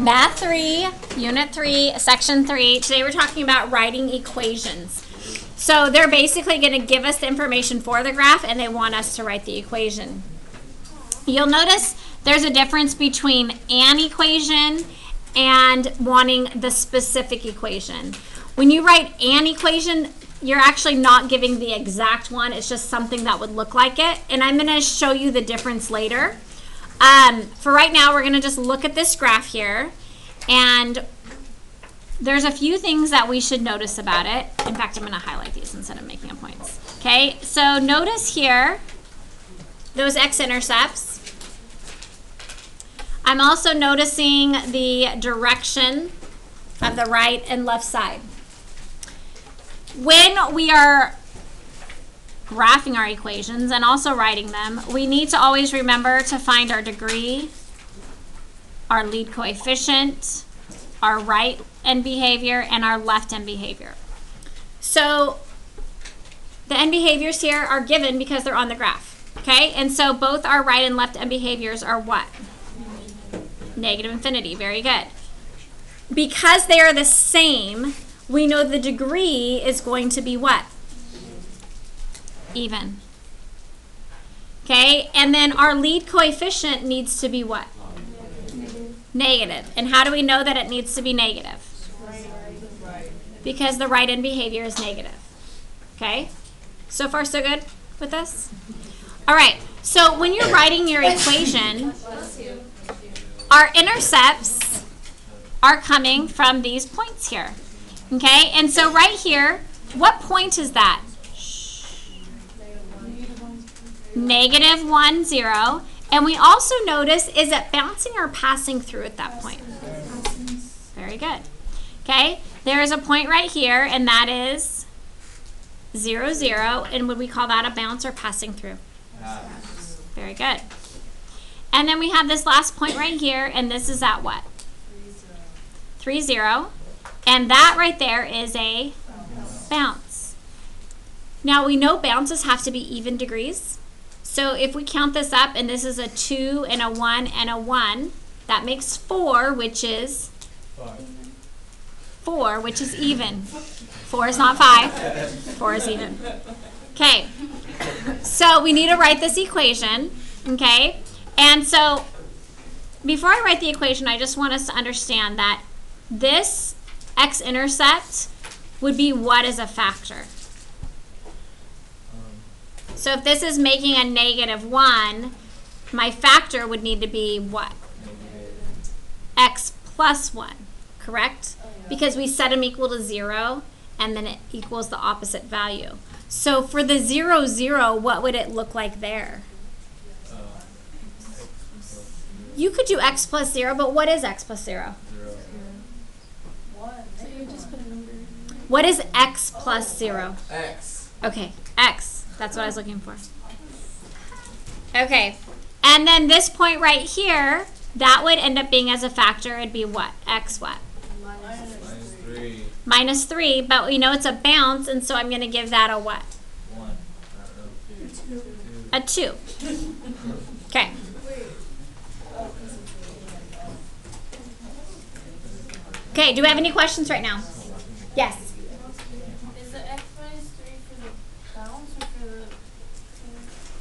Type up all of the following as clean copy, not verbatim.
Math 3, Unit 3, Section 3. Today we're talking about writing equations. So they're basically going to give us the information for the graph and they want us to write the equation. You'll notice there's a difference between an equation and wanting the specific equation. When you write an equation, you're actually not giving the exact one. It's just something that would look like it. And I'm going to show you the difference later. For right now, we're going to just look at this graph here. And there's a few things that we should notice about it. In fact, I'm going to highlight these instead of making points. Okay, so notice here those x-intercepts. I'm also noticing the direction of the right and left side. When we are graphing our equations and also writing them, we need to always remember to find our degree, our lead coefficient, our right end behavior, and our left end behavior. So the end behaviors here are given because they're on the graph, okay? And so both our right and left end behaviors are what? Negative infinity. Very good. Because they are the same, we know the degree is going to be what? Even. Okay, and then our lead coefficient needs to be what? Negative. And how do we know that it needs to be negative? Because the right end behavior is negative. Okay, so far so good with this? All right, so when you're writing your equation, our intercepts are coming from these points here. Okay, and so right here, what point is that? Negative 1, 0. And we also notice, is it bouncing or passing through at that point? Very good. Okay, there is a point right here, and that is 0, 0. And would we call that a bounce or passing through? Very good. And then we have this last point right here, and this is at what? 3, 0. And that right there is a bounce. Now we know bounces have to be even degrees. So if we count this up, and this is a 2 and a 1 and a 1, that makes 4, which is 4, which is even. 4 is not 5. 4 is even. Okay. So we need to write this equation. Okay. And so before I write the equation, I just want us to understand that this x-intercept would be what as a factor? So if this is making a negative 1, my factor would need to be what? X plus 1, correct? Because we set them equal to 0, and then it equals the opposite value. So for the 0, 0, what would it look like there? You could do x plus 0, but what is x plus 0? 1. So you just put a number. What is x plus 0? X. Okay, x. That's what I was looking for. Okay, and then this point right here, that would end up being as a factor. It'd be what? X what? Minus 3. Minus 3, but we know it's a bounce, and so I'm going to give that a what? 1. A 2. Okay. Okay, do we have any questions right now? Yes. Is the x minus 3 for the bounce or for the...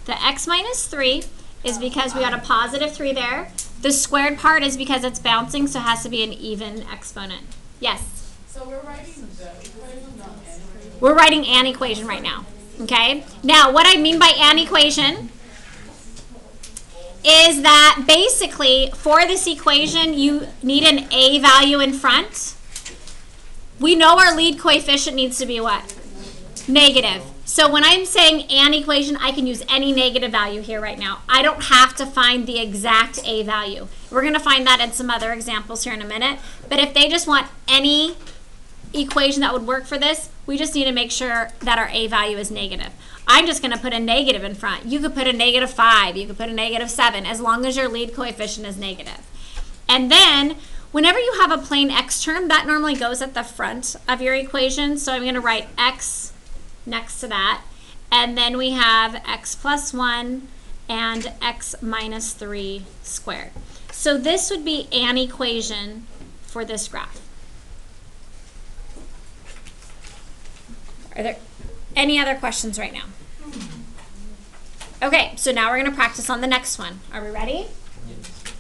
The x minus 3 is because we got a positive 3 there. The squared part is because it's bouncing, so it has to be an even exponent. Yes? So we're writing the equation, not an equation? We're writing an equation right now. Okay? Now, what I mean by an equation is that basically for this equation, you need an a value in front. We know our lead coefficient needs to be what? Negative. So when I'm saying an equation, I can use any negative value here right now. I don't have to find the exact a value. We're going to find that in some other examples here in a minute. But if they just want any equation that would work for this, we just need to make sure that our a value is negative. I'm just going to put a negative in front. You could put a negative 5. You could put a negative 7, as long as your lead coefficient is negative. And then whenever you have a plain x term, that normally goes at the front of your equation. So I'm going to write x next to that. And then we have x plus 1 and x minus 3 squared. So this would be an equation for this graph. Are there any other questions right now? Okay, so now we're going to practice on the next one. Are we ready?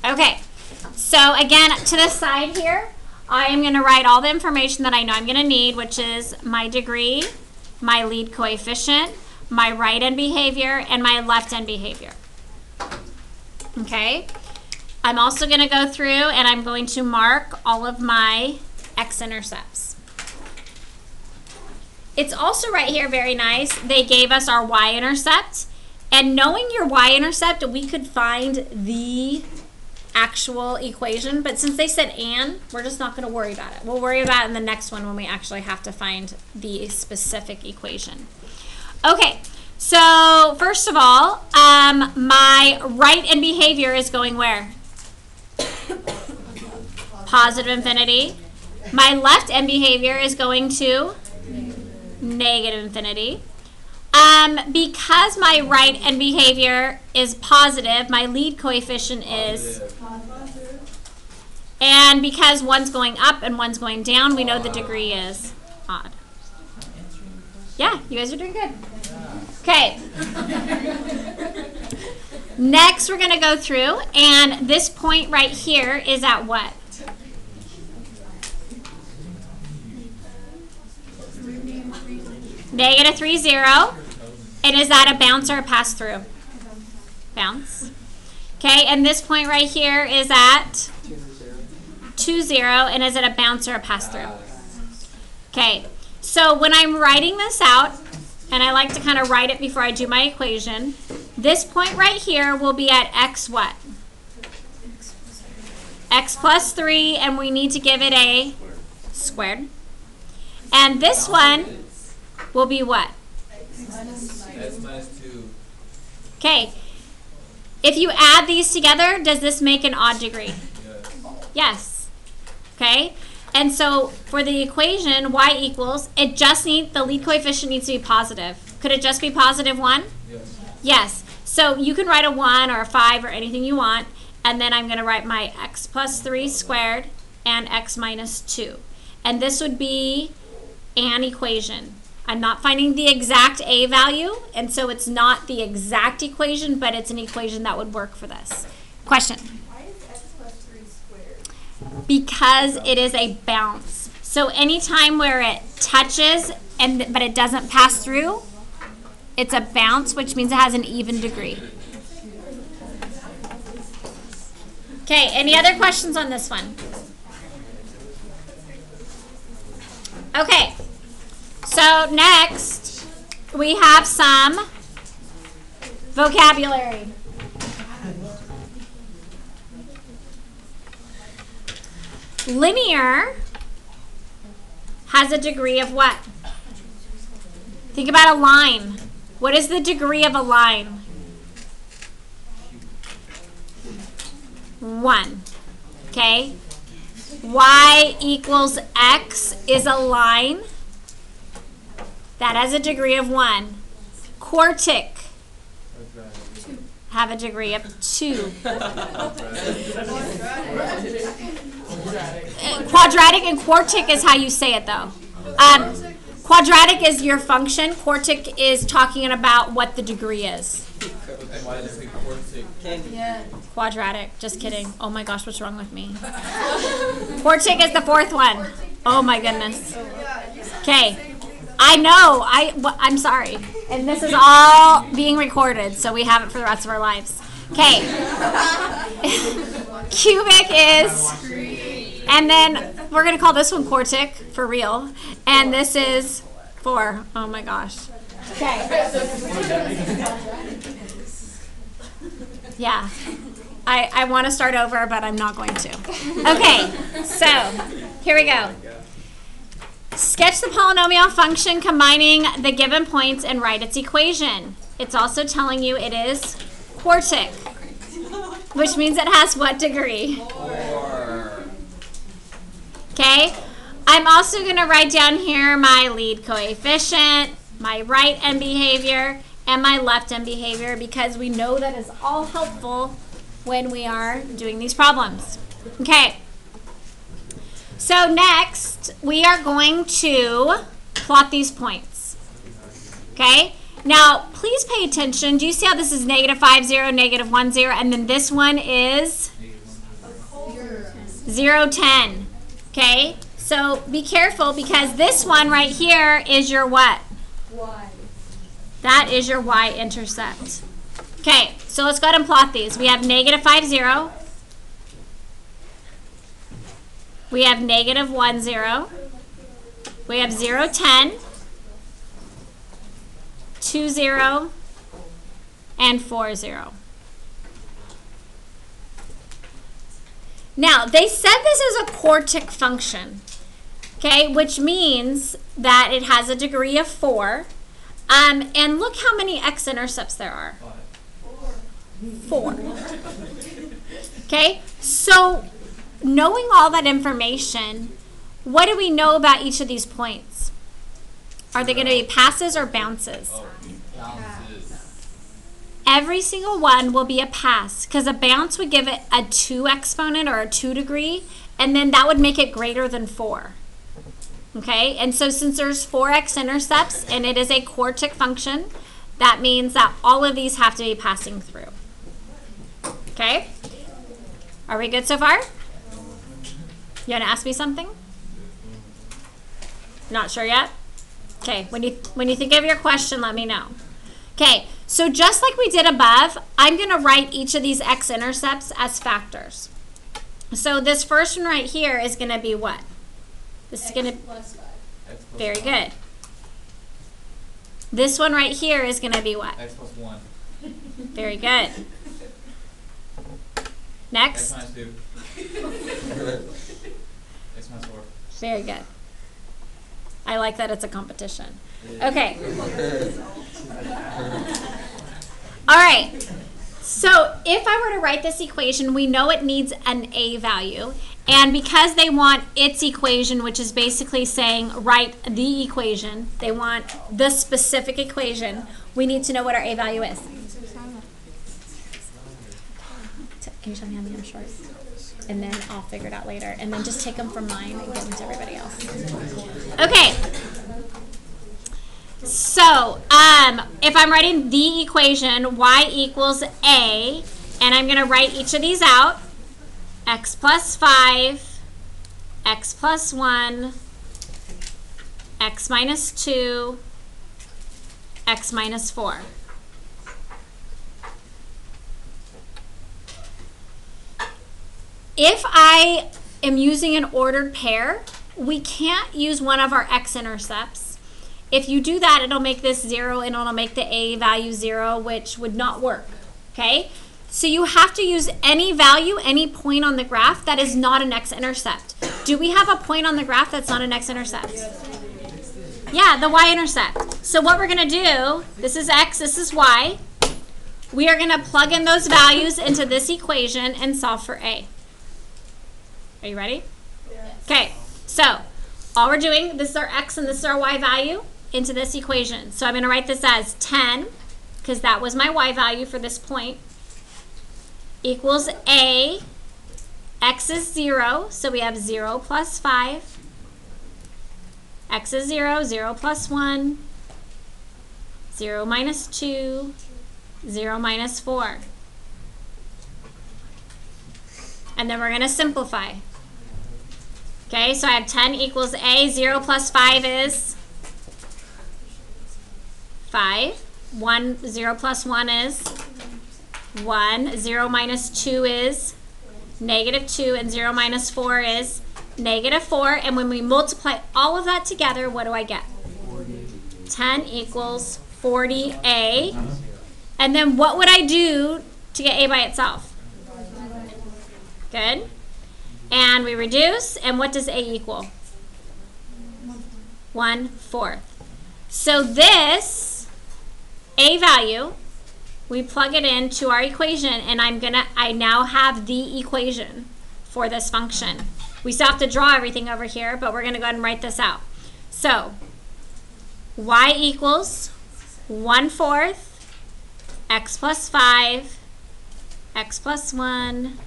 Okay, so again, to the side here, I am going to write all the information that I know I'm going to need, which is my degree, my lead coefficient, my right end behavior, and my left end behavior. Okay, I'm also going to go through and I'm going to mark all of my x-intercepts. It's also right here very nice. They gave us our y-intercept, and knowing your y-intercept, we could find the actual equation, but since they said and, we're just not going to worry about it. We'll worry about it in the next one when we actually have to find the specific equation. Okay, so first of all, my right end behavior is going where? Positive infinity. My left end behavior is going to negative infinity. Because my right end behavior is positive, my lead coefficient is, and because one's going up and one's going down, we know the degree is odd. Yeah, you guys are doing good. Okay. Next, we're going to go through, and this point right here is at what? Negative 3, 0. And is that a bounce or a pass through? Bounce. Okay, and this point right here is at 2, 0. And is it a bounce or a pass through? Okay, so when I'm writing this out, and I like to kind of write it before I do my equation, this point right here will be at x what? X plus 3, and we need to give it a squared. And this one will be what? X minus 2. Okay. If you add these together, does this make an odd degree? Yes. Okay. And so for the equation, y equals, it just needs, the lead coefficient needs to be positive. Could it just be positive 1? Yes. Yes. So you can write a 1 or a 5 or anything you want, and then I'm going to write my x plus 3 squared and x minus 2. And this would be an equation. I'm not finding the exact a value, and so it's not the exact equation, but it's an equation that would work for this. Question? Why is x plus 3 squared? Because it is a bounce. So anytime where it touches but it doesn't pass through, it's a bounce, which means it has an even degree. Okay, any other questions on this one? Okay. So next, we have some vocabulary. Linear has a degree of what? Think about a line. What is the degree of a line? 1. Okay? Y equals x is a line that has a degree of 1. Quartic have a degree of 2. Quadratic and quartic is how you say it, though. Quadratic is your function. Quartic is talking about what the degree is. Quadratic. Just kidding. Oh my gosh, what's wrong with me? Quartic is the fourth one. Oh my goodness. Okay. I know. I'm sorry. And this is all being recorded, so we have it for the rest of our lives. Okay. Cubic is, and then we're going to call this one quartic for real. And this is 4. Oh my gosh. Okay. Yeah. I want to start over, but I'm not going to. Okay. So, here we go. Sketch the polynomial function combining the given points and write its equation. It's also telling you it is quartic, which means it has what degree? 4. Okay. I'm also going to write down here my lead coefficient, my right end behavior, and my left end behavior, because we know that is all helpful when we are doing these problems. Okay. So next, we are going to plot these points. Okay? Now, please pay attention. Do you see how this is -5, 0, -1, 0, and then this one is 0, 10. Okay? So be careful because this one right here is your what? Y. That is your y-intercept. Okay, so let's go ahead and plot these. We have -5, 0. We have -1, 0. We have 0, 10. 2, 0. And 4, 0. Now, they said this is a quartic function, okay, which means that it has a degree of 4. And look how many x-intercepts there are. 4. Okay, so knowing all that information, what do we know about each of these points? Are they going to be passes or bounces? Bounces. Every single one will be a pass because a bounce would give it a 2 exponent or a 2 degree, and then that would make it greater than 4. Okay, and so since there's 4 x-intercepts and it is a quartic function, that means that all of these have to be passing through. Okay, are we good so far? You want to ask me something? Not sure yet? Okay, when you think of your question, let me know. Okay, so just like we did above, I'm going to write each of these x-intercepts as factors. So this first one right here is going to be what? This is going to Plus 5. very good. This one right here is going to be what? X plus 1. Very good. Next. X minus 2. X minus 4. Very good. I like that it's a competition. Okay. All right. So if I were to write this equation, we know it needs an a value. And because they want its equation, which is basically saying write the equation, they want the specific equation, we need to know what our a value is. Can you tell me how many I'm short? And then I'll figure it out later. And then just take them from mine and give them to everybody else. Okay. So, if I'm writing the equation, y equals a, and I'm going to write each of these out. X plus 5, x plus 1, x minus 2, x minus 4. If I am using an ordered pair, we can't use one of our x-intercepts. If you do that, it'll make this 0 and it'll make the a value 0, which would not work, okay? So you have to use any value, any point on the graph that is not an x-intercept. Do we have a point on the graph that's not an x-intercept? Yeah, the y-intercept. So what we're going to do, this is x, this is y. We are going to plug in those values into this equation and solve for a. Are you ready? Okay, so all we're doing, this is our x and this is our y value into this equation. So I'm going to write this as 10, because that was my y value for this point, equals a, x is 0, so we have 0 plus 5, x is 0, 0 plus 1, 0 minus 2, 0 minus 4. And then we're going to simplify. Okay, so I have 10 equals a, 0 plus 5 is 5, 0 plus 1 is 1, 0 minus 2 is -2, and 0 minus 4 is -4. And when we multiply all of that together, what do I get? 10 equals 40a. And then what would I do to get a by itself? Good. And we reduce, and what does a equal? 1/4. So this a value, we plug it into our equation, and I now have the equation for this function. We still have to draw everything over here, but we're going to go ahead and write this out. So y equals 1/4 x plus 5 x plus 1,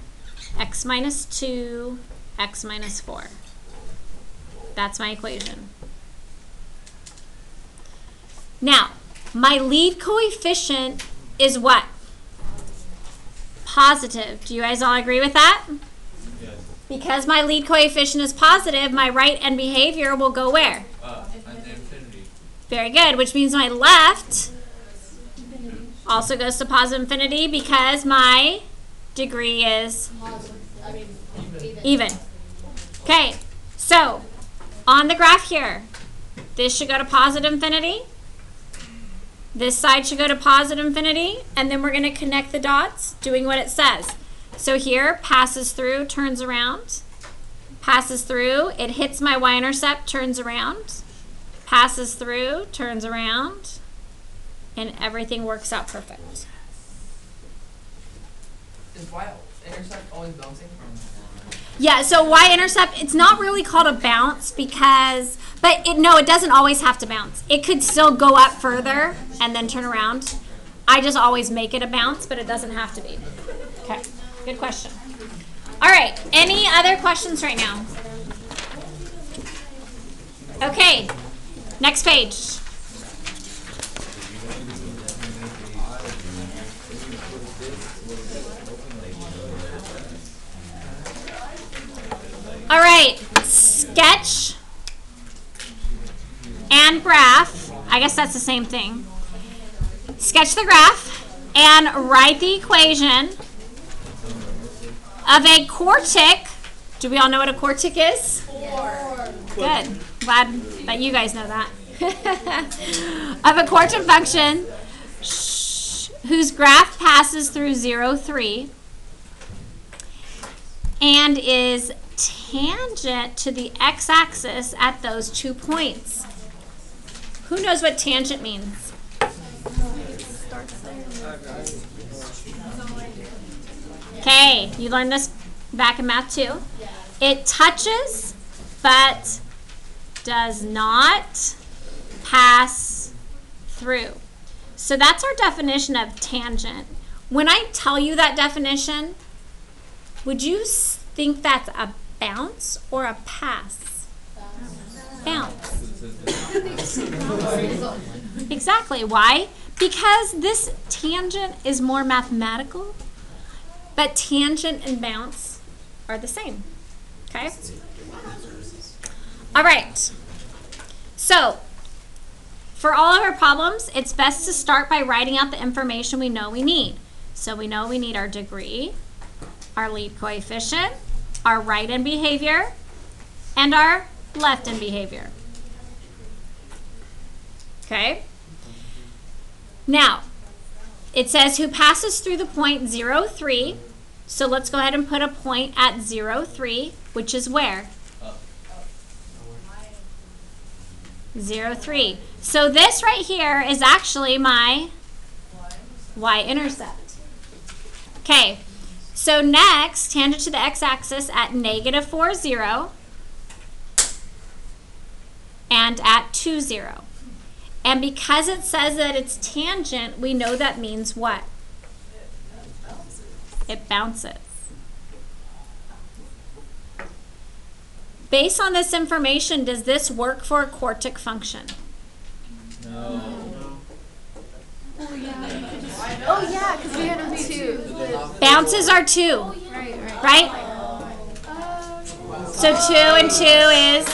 x minus 2, x minus 4. That's my equation. Now, my lead coefficient is what? Positive. Do you guys all agree with that? Yes. Because my lead coefficient is positive, my right end behavior will go where? Infinity. Very good, which means my left also goes to positive infinity because my degree is even. Okay, so on the graph here, this should go to positive infinity. This side should go to positive infinity, and then we're going to connect the dots doing what it says. So here, passes through, turns around, passes through, it hits my y-intercept, turns around, passes through, turns around, and everything works out perfect. Is y-intercept always bouncing? Yeah, so y-intercept, it's not really called a bounce because, no, it doesn't always have to bounce. It could still go up further and then turn around. I just always make it a bounce, but it doesn't have to be. Okay, good question. All right, any other questions right now? Okay, next page. All right, sketch and graph. I guess that's the same thing. Sketch the graph and write the equation of a quartic. Do we all know what a quartic is? Good. Glad that you guys know that. Of a quartic function whose graph passes through 0, 3 and is tangent to the x-axis at those 2 points. Who knows what tangent means? Okay, you learned this back in math too. It touches but does not pass through. So that's our definition of tangent. When I tell you that definition, would you think that's a bounce or a pass? Bounce. Exactly. Why? Because this tangent is more mathematical, but tangent and bounce are the same. Okay? All right. So, for all of our problems, it's best to start by writing out the information we know we need. So we know we need our degree, our lead coefficient, our right end behavior, and our left end behavior. Okay? Now, it says who passes through the point 0, 3. So let's go ahead and put a point at 0, 3, which is where? 0, 3. So this right here is actually my y-intercept. Okay, so next, tangent to the x-axis at negative 4, 0 and at 2, 0. And because it says that it's tangent, we know that means what? It bounces. Based on this information, does this work for a quartic function? No. Oh yeah, because we had them too. Bounces are 2, right? So 2 and 2 is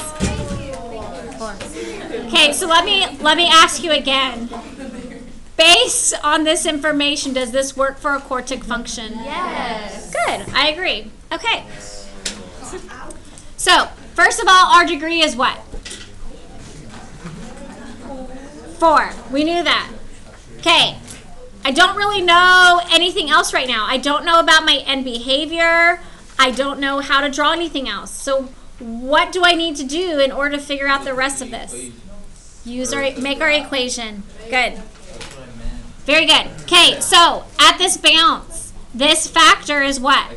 4. Okay, so let me ask you again. Based on this information, does this work for a quartic function? Yes. Good, I agree. Okay. So, first of all, our degree is what? 4. We knew that. Okay. I don't really know anything else right now. I don't know about my end behavior. I don't know how to draw anything else. So, what do I need to do in order to figure out the rest of this? Make our equation. Good. Very good. Okay, so at this bounce, this factor is what?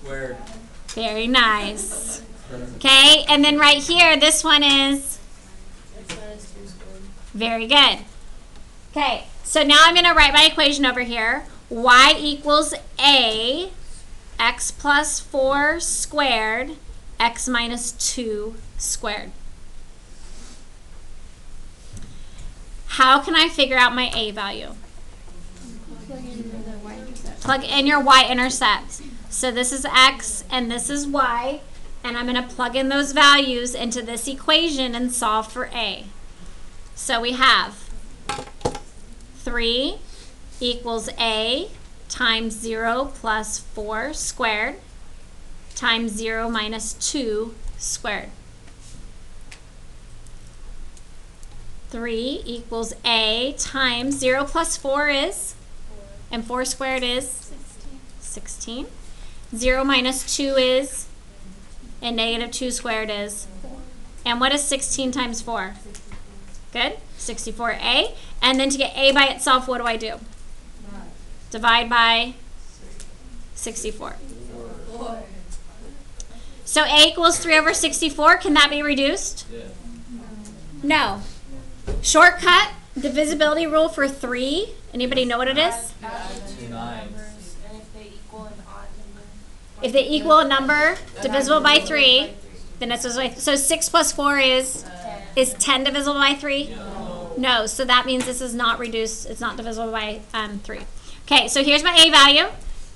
Squared. Very nice. Okay, and then right here, this one is? Very good. Okay, so now I'm going to write my equation over here. y equals a, x plus 4 squared, x minus 2 squared. How can I figure out my a value? Plug in your y-intercept. So this is x and this is y, and I'm going to plug in those values into this equation and solve for a. So we have 3 equals a times 0 plus 4 squared times 0 minus 2 squared. 3 equals a times 0 plus 4 is, and 4 squared is 16. 0 minus 2 is, and negative 2 squared is. And what is 16 times 4? Good, 64a. And then to get a by itself, what do I do? Divide by 64. So a equals 3 over 64. Can that be reduced? Yeah. No. Shortcut, divisibility rule for 3. Anybody know what it is? Add two 9. numbers, and if they equal an odd number. If they equal a number divisible by 3, then it's so 6 plus 4 is 10 divisible by 3? No, so that means this is not reduced. It's not divisible by 3. Okay, so here's my a value,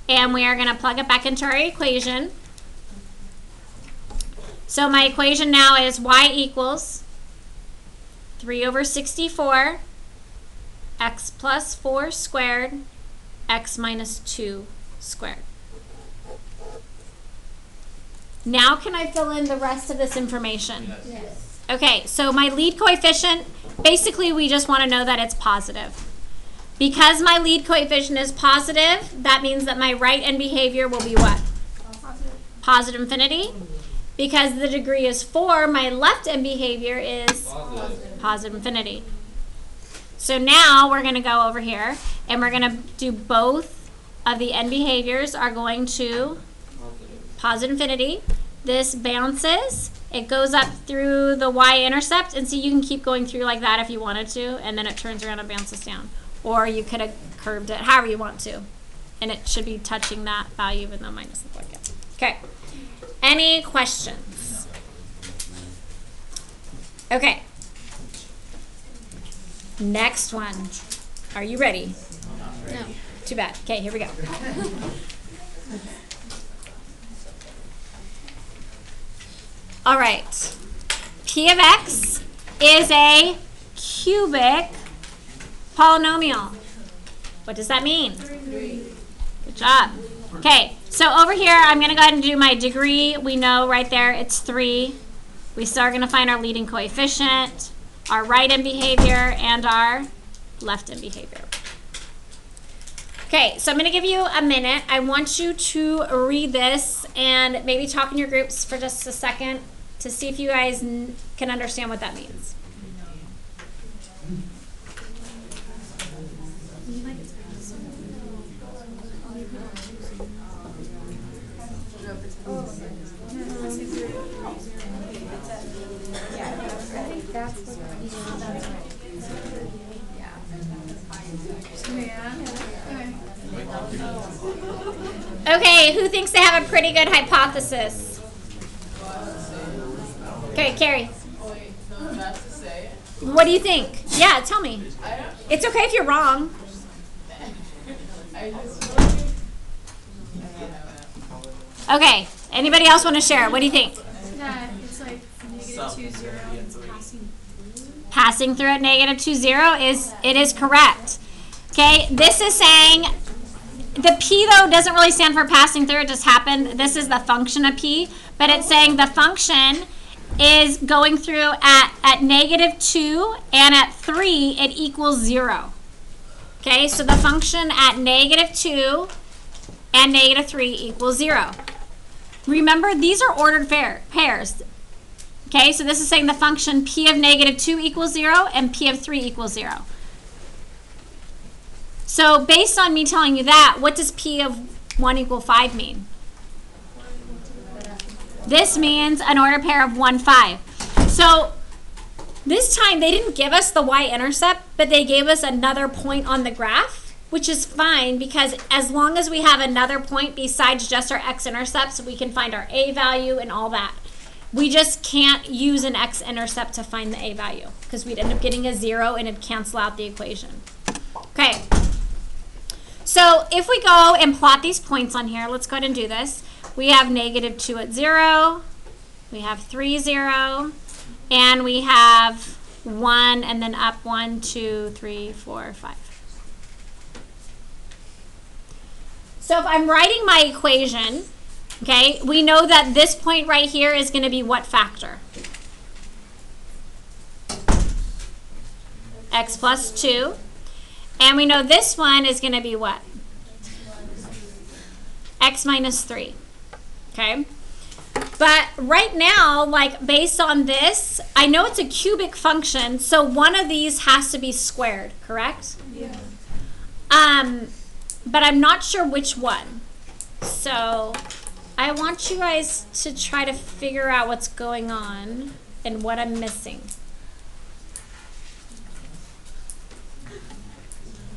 and we are going to plug it back into our equation. So my equation now is y equals 3 over 64, x plus 4 squared, x minus 2 squared. Now can I fill in the rest of this information? Yes. Okay, so my lead coefficient, basically we just want to know that it's positive. Because my lead coefficient is positive, that means that my right end behavior will be what? Positive infinity. Because the degree is 4, my left end behavior is positive infinity. So now we're going to go over here and we're going to do both of the end behaviors are going to positive infinity. This bounces. It goes up through the y-intercept, and so you can keep going through like that if you wanted to, and then it turns around and bounces down. Or you could have curved it however you want to. And it should be touching that value even though mine doesn't look like it. Okay. Any questions? Okay. Next one. Are you ready? No. Too bad. Okay, here we go. All right. P of x is a cubic polynomial. What does that mean? 3. Good job. Okay, so over here, I'm going to go ahead and do my degree. We know right there it's 3. We still are going to find our leading coefficient, our right end behavior, and our left end behavior. Okay, so I'm going to give you a minute. I want you to read this and maybe talk in your groups for just a second to see if you guys can understand what that means. Okay, who thinks they have a pretty good hypothesis? Okay, Carrie. What do you think? Yeah, tell me. It's okay if you're wrong. Okay, anybody else want to share? What do you think? That it's like -2, 0, it's Passing through at -2, 0 is correct. Okay, this is saying the P though doesn't really stand for passing through, it just happened. This is the function of P, but it's saying the function is going through at -2 and at 3 it equals 0. Okay, so the function at -2 and -3 equals 0. Remember, these are ordered pairs. Okay, so this is saying the function P of -2 equals 0 and P of 3 equals 0. So based on me telling you that, what does P of 1 equal 5 mean? This means an ordered pair of 1, 5. So this time they didn't give us the y-intercept, but they gave us another point on the graph, which is fine because as long as we have another point besides just our x-intercepts, we can find our a value and all that. We just can't use an x-intercept to find the a value because we'd end up getting a 0 and it'd cancel out the equation. Okay. So if we go and plot these points on here, let's go ahead and do this. We have -2 at 0, we have 3, 0, and we have 1 and then up 1, 2, 3, 4, 5. So if I'm writing my equation, okay, we know that this point right here is going to be what factor? X plus 2. And we know this one is going to be what? X minus 3. Okay? But right now, like based on this, I know it's a cubic function, so one of these has to be squared, correct? Yeah. But I'm not sure which one. So I want you guys to try to figure out what's going on and what I'm missing.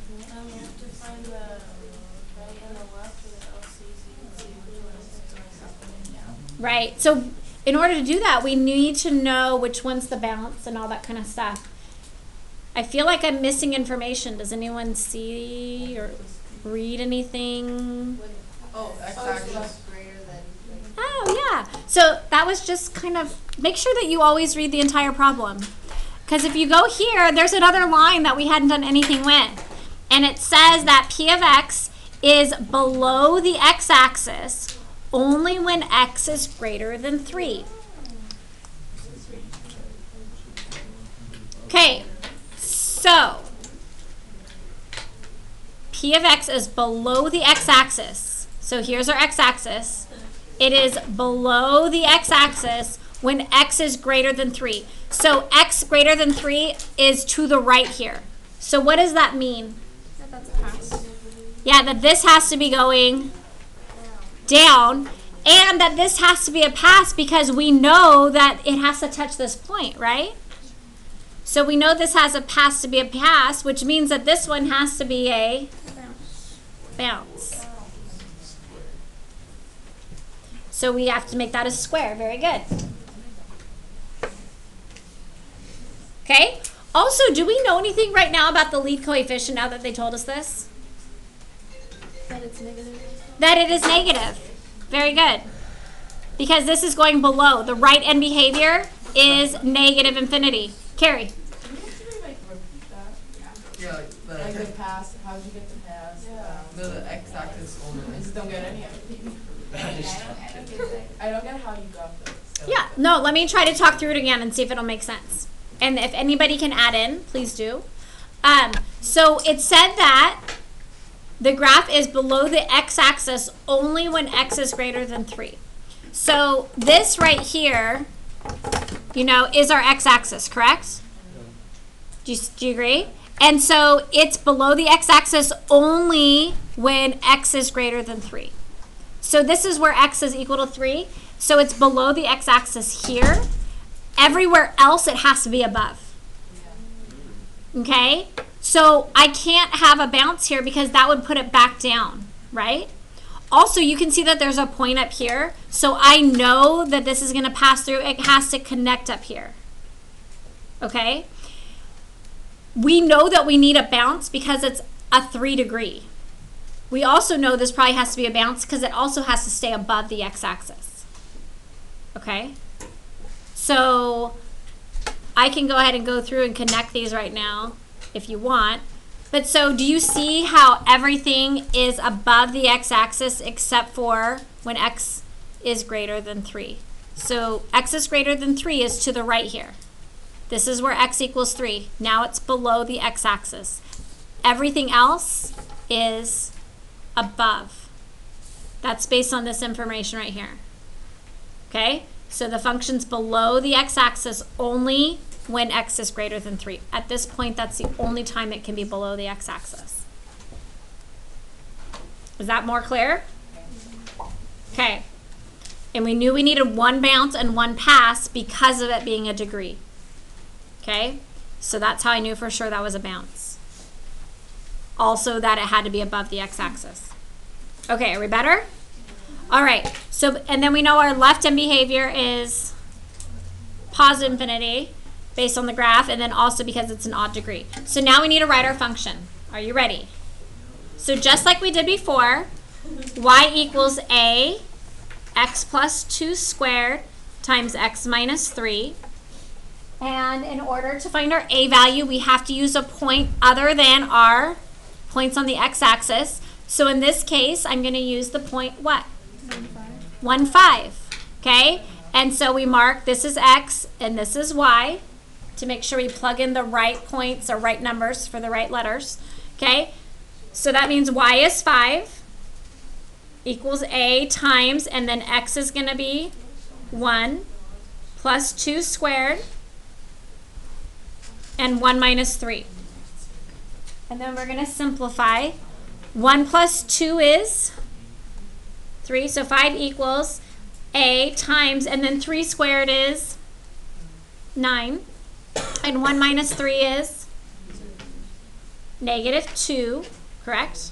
You have to find the right and the left for the LCs. You can see which one is going down. Right. So in order to do that, we need to know which one's the bounce and all that kind of stuff. I feel like I'm missing information. Does anyone see or read anything? Oh, x-axis. Oh, yeah. So that was just kind of, make sure that you always read the entire problem. Because if you go here, there's another line that we hadn't done anything with. And it says that P of x is below the x-axis only when x is greater than 3. Okay, so P of x is below the x-axis. So here's our x-axis. It is below the x-axis when x is greater than 3. So x greater than 3 is to the right here. So what does that mean? That's a pass. Yeah, that this has to be going down, and that this has to be a pass because we know that it has to touch this point, right? So we know this has a pass to be a pass, which means that this one has to be a bounce. So we have to make that a square. Very good. Okay. Also, do we know anything right now about the lead coefficient now that they told us this? That it's negative. That it is negative. Very good. Because this is going below. The right end behavior is negative infinity. Carrie. Yeah, like Like the pass, how'd you get the pass? the x-axis only. I just don't get any of it. I don't get how you got this. Yeah. No, let me try to talk through it again and see if it'll make sense. And if anybody can add in, please do. So it said that the graph is below the x-axis only when x is greater than 3. So this right here, you know, is our x-axis, correct? Do you agree? And so it's below the x-axis only when x is greater than 3. So this is where x is equal to 3. So it's below the x-axis here. Everywhere else it has to be above. Okay? So I can't have a bounce here because that would put it back down, right? Also, you can see that there's a point up here. So I know that this is going to pass through. It has to connect up here. Okay? We know that we need a bounce because it's a 3 degree. We also know this probably has to be a bounce because it also has to stay above the x-axis. Okay? So I can go ahead and go through and connect these right now if you want. But so do you see how everything is above the x-axis except for when x is greater than 3? So x is greater than 3 is to the right here. This is where x equals 3. Now it's below the x-axis. Everything else is above. That's based on this information right here. Okay? So the function's below the x-axis only when x is greater than 3. At this point, that's the only time it can be below the x-axis. Is that more clear? Okay. And we knew we needed one bounce and one pass because of it being a degree. Okay? So that's how I knew for sure that was a bounce. also that it had to be above the x-axis. Okay, are we better? All right, so, and then we know our left-hand behavior is positive infinity based on the graph, and then also because it's an odd degree. So now we need to write our function. Are you ready? So just like we did before, y equals a x plus 2 squared times x minus 3. And in order to find our a value, we have to use a point other than our points on the x-axis. So in this case, I'm going to use the point what? 1, 5. Okay? And so we mark this is x and this is y to make sure we plug in the right points or right numbers for the right letters. Okay? So that means y is 5 equals a times, and then x is going to be 1 plus 2 squared and 1 minus 3. And then we're going to simplify. 1 plus 2 is 3, so 5 equals a times, and then 3 squared is 9, and 1 minus 3 is negative 2, correct?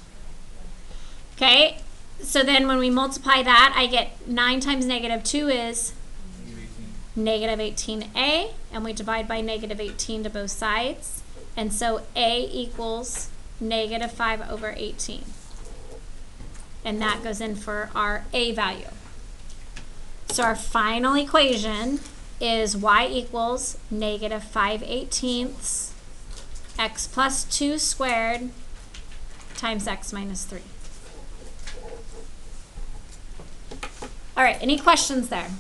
Okay, so then when we multiply that, I get 9 times negative 2 is negative 18a, and we divide by negative 18 to both sides, and so a equals negative 5 over 18. And that goes in for our a value. So our final equation is y equals negative 5/18 x plus 2 squared times x minus 3. All right, any questions there?